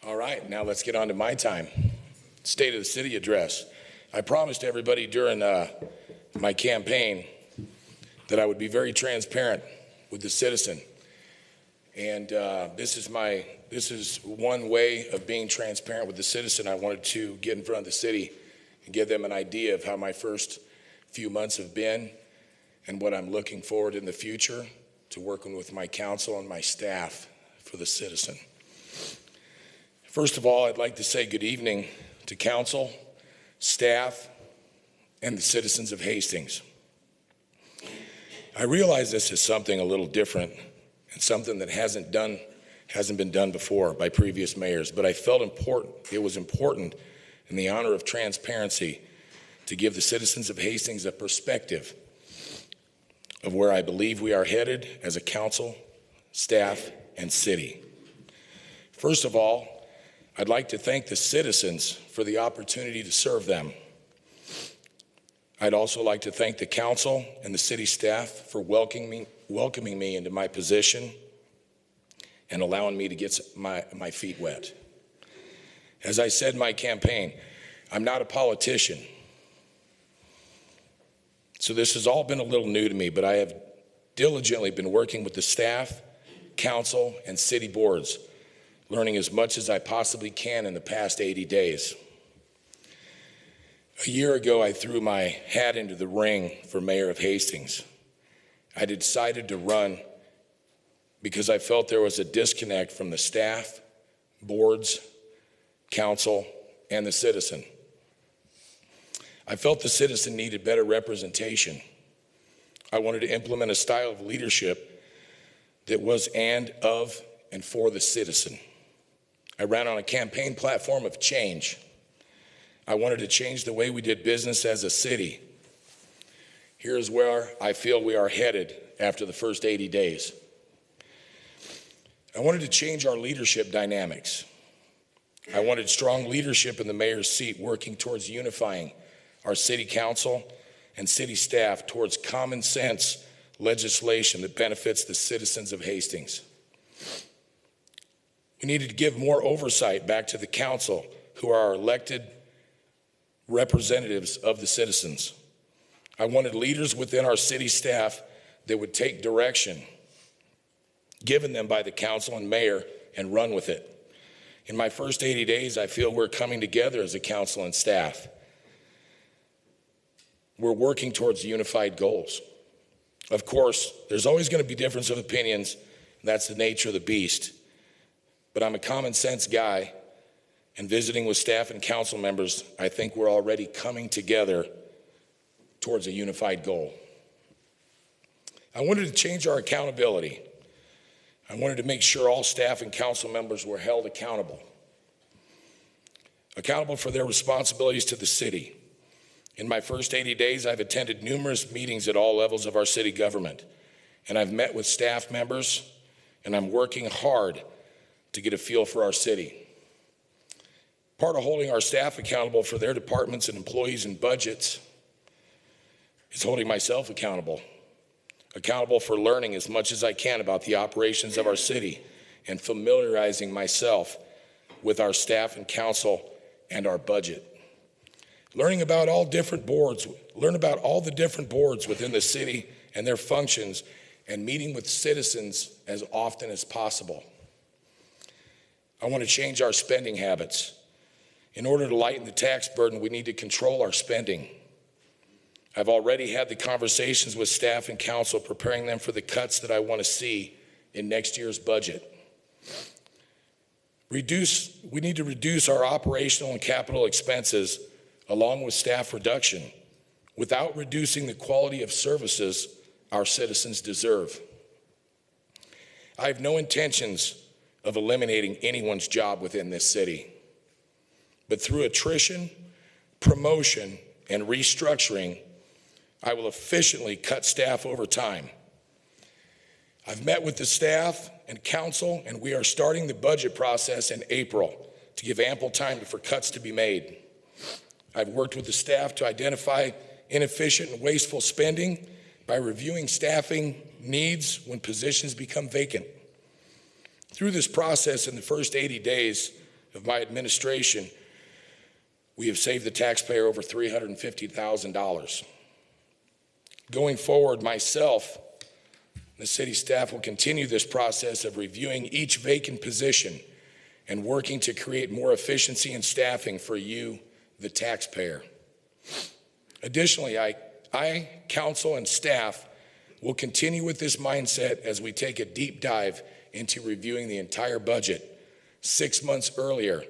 All right, now let's get on to my time. State of the City address. I promised everybody during my campaign that I would be very transparent with the citizen. And this is one way of being transparent with the citizen. I wanted to get in front of the city and give them an idea of how my first few months have been and what I'm looking forward in the future to working with my council and my staff for the citizen. First of all, I'd like to say good evening to council, staff, and the citizens of Hastings. I realize this is something a little different and something that hasn't been done before by previous mayors, but I felt it was important in the honor of transparency to give the citizens of Hastings a perspective of where I believe we are headed as a council, staff, and city. First of all, I'd like to thank the citizens for the opportunity to serve them. I'd also like to thank the council and the city staff for welcoming me into my position and allowing me to get my feet wet. As I said in my campaign, I'm not a politician. So this has all been a little new to me, but I have diligently been working with the staff, council, and city boards, learning as much as I possibly can in the past 80 days. A year ago, I threw my hat into the ring for mayor of Hastings. I decided to run because I felt there was a disconnect from the staff, boards, council, and the citizen. I felt the citizen needed better representation. I wanted to implement a style of leadership that was of and for the citizen. I ran on a campaign platform of change. I wanted to change the way we did business as a city. Here's where I feel we are headed after the first 80 days. I wanted to change our leadership dynamics. I wanted strong leadership in the mayor's seat, working towards unifying our city council and city staff towards common sense legislation that benefits the citizens of Hastings. We needed to give more oversight back to the council, who are our elected representatives of the citizens. I wanted leaders within our city staff that would take direction given them by the council and mayor and run with it. In my first 80 days, I feel we're coming together as a council and staff. We're working towards unified goals. Of course, there's always going to be difference of opinions. That's the nature of the beast. But I'm a common sense guy, and visiting with staff and council members, I think we're already coming together towards a unified goal. I wanted to change our accountability. I wanted to make sure all staff and council members were held accountable for their responsibilities to the city. In my first 80 days, I've attended numerous meetings at all levels of our city government, and I've met with staff members, and I'm working hard to get a feel for our city. Part of holding our staff accountable for their departments and employees and budgets is holding myself accountable for learning as much as I can about the operations of our city and familiarizing myself with our staff and council and our budget. Learn about all the different boards within the city and their functions, and meeting with citizens as often as possible. I want to change our spending habits. In order to lighten the tax burden, we need to control our spending. I've already had the conversations with staff and council, preparing them for the cuts that I want to see in next year's budget. We need to reduce our operational and capital expenses along with staff reduction without reducing the quality of services our citizens deserve. I have no intentions of eliminating anyone's job within this city, but through attrition, promotion, and restructuring, I will efficiently cut staff over time. I've met with the staff and council, and we are starting the budget process in April to give ample time for cuts to be made. I've worked with the staff to identify inefficient and wasteful spending by reviewing staffing needs when positions become vacant. Through this process in the first 80 days, of my administration, we have saved the taxpayer over $350,000. Going forward, myself, the city staff will continue this process of reviewing each vacant position and working to create more efficiency in staffing for you, the taxpayer. Additionally, I, council, and staff will continue with this mindset as we take a deep dive into reviewing the entire budget 6 months earlier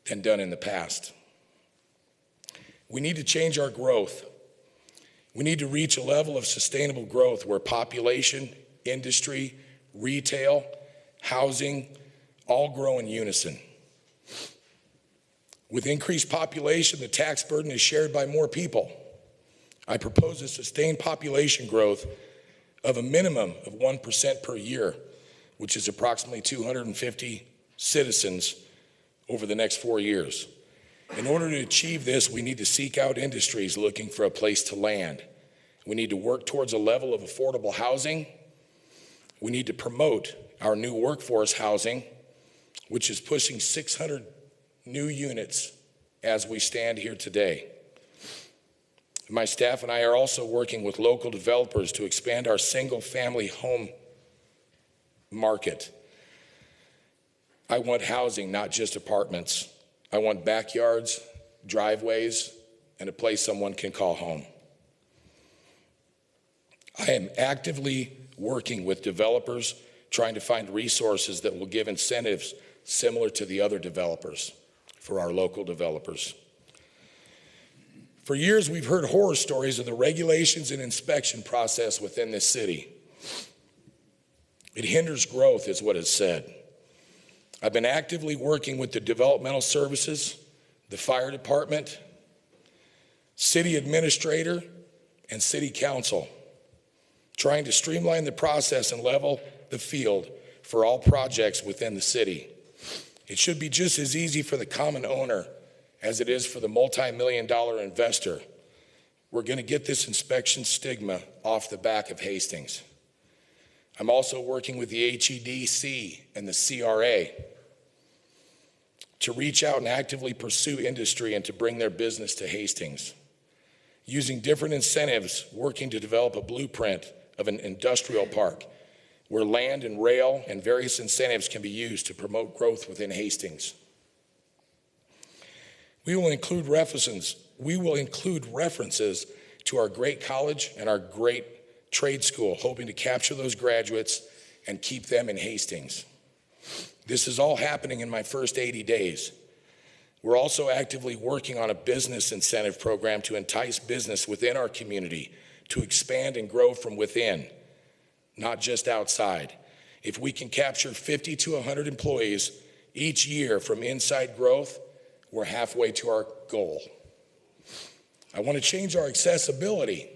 than done in the past. We need to change our growth. We need to reach a level of sustainable growth where population, industry, retail, housing all grow in unison. With increased population, the tax burden is shared by more people. I propose a sustained population growth of a minimum of 1% per year, which is approximately 250 citizens over the next 4 years. In order to achieve this, we need to seek out industries looking for a place to land. We need to work towards a level of affordable housing. We need to promote our new workforce housing, which is pushing 600 new units as we stand here today. My staff and I are also working with local developers to expand our single-family home market. I want housing, not just apartments. I want backyards, driveways, and a place someone can call home. I am actively working with developers, trying to find resources that will give incentives similar to the other developers for our local developers. For years, we've heard horror stories of the regulations and inspection process within this city. It hinders growth, is what is said. I've been actively working with the developmental services, the fire department, city administrator, and city council, trying to streamline the process and level the field for all projects within the city. It should be just as easy for the common owner as it is for the multi-million-dollar investor. We're going to get this inspection stigma off the back of Hastings. I'm also working with the HEDC and the CRA to reach out and actively pursue industry and to bring their business to Hastings. Using different incentives, working to develop a blueprint of an industrial park where land and rail and various incentives can be used to promote growth within Hastings. We will include references to our great college and our great trade school, hoping to capture those graduates and keep them in Hastings. This is all happening in my first 80 days. We're also actively working on a business incentive program to entice business within our community to expand and grow from within, not just outside. If we can capture 50 to 100 employees each year from inside growth, we're halfway to our goal. I want to change our accessibility.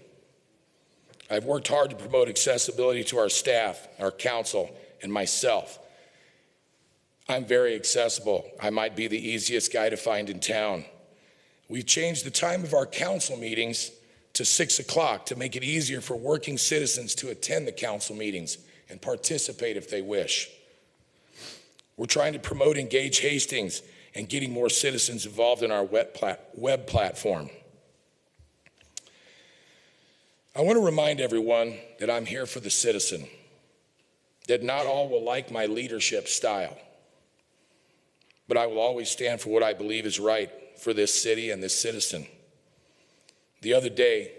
I've worked hard to promote accessibility to our staff, our council, and myself. I'm very accessible. I might be the easiest guy to find in town. We've changed the time of our council meetings to 6 o'clock to make it easier for working citizens to attend the council meetings and participate if they wish. We're trying to promote Engage Hastings and getting more citizens involved in our web platform. I want to remind everyone that I'm here for the citizen, that not all will like my leadership style, but I will always stand for what I believe is right for this city and this citizen. The other day,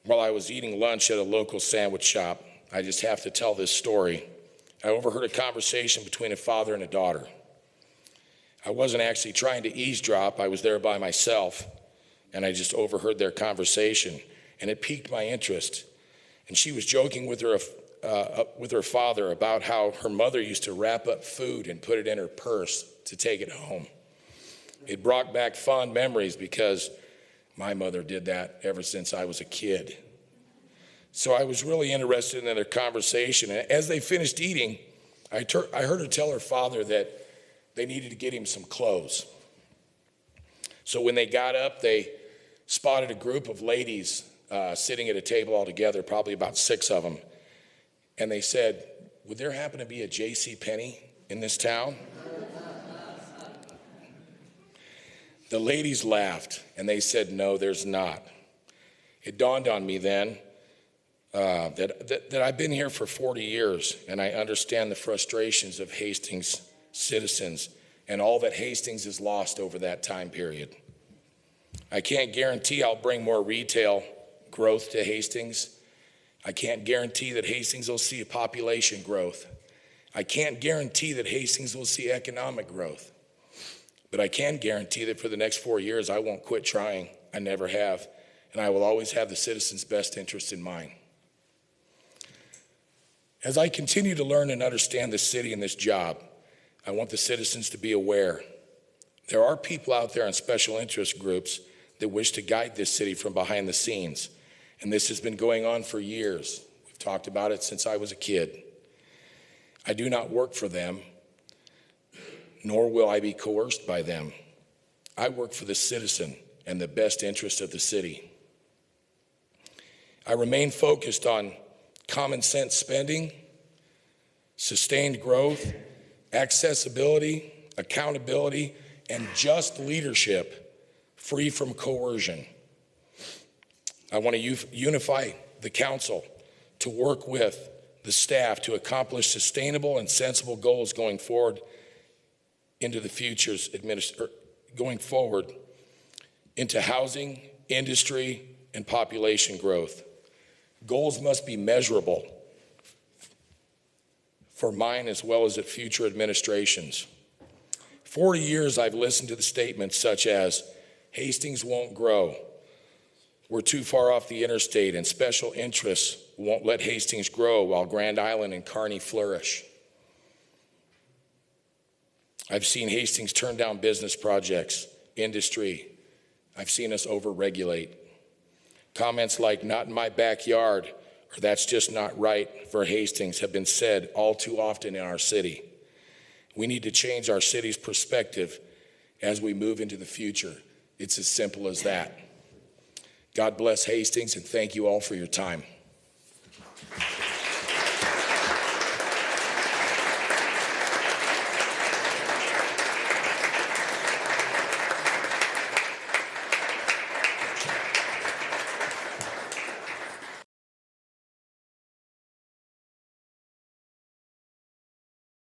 while I was eating lunch at a local sandwich shop, I just have to tell this story. I overheard a conversation between a father and a daughter. I wasn't actually trying to eavesdrop. I was there by myself, and I just overheard their conversation, and it piqued my interest. And she was joking with her father about how her mother used to wrap up food and put it in her purse to take it home. It brought back fond memories because my mother did that ever since I was a kid. So I was really interested in their conversation. And as they finished eating, I heard her tell her father that they needed to get him some clothes. So when they got up, they spotted a group of ladies sitting at a table all together, probably about 6 of them. And they said, "Would there happen to be a J.C. Penney in this town?" The ladies laughed, and they said, no, there's not. It dawned on me then that I've been here for 40 years, and I understand the frustrations of Hastings citizens and all that Hastings has lost over that time period. I can't guarantee I'll bring more retail growth to Hastings. I can't guarantee that Hastings will see a population growth. I can't guarantee that Hastings will see economic growth. But I can guarantee that for the next 4 years, I won't quit trying. I never have. And I will always have the citizens' best interest in mind. As I continue to learn and understand this city and this job, I want the citizens to be aware. There are people out there in special interest groups that wish to guide this city from behind the scenes. And this has been going on for years. We've talked about it since I was a kid. I do not work for them, nor will I be coerced by them. I work for the citizen and the best interest of the city. I remain focused on common sense spending, sustained growth, accessibility, accountability, and just leadership free from coercion. I want to unify the council to work with the staff to accomplish sustainable and sensible goals going forward into the future's going forward into housing, industry, and population growth. Goals must be measurable for mine as well as at future administrations. 40 years I've listened to the statements such as, Hastings won't grow, we're too far off the interstate, and special interests won't let Hastings grow while Grand Island and Kearney flourish. I've seen Hastings turn down business projects, industry. I've seen us overregulate. Comments like, not in my backyard, or that's just not right for Hastings have been said all too often in our city. We need to change our city's perspective as we move into the future. It's as simple as that. God bless Hastings, and thank you all for your time.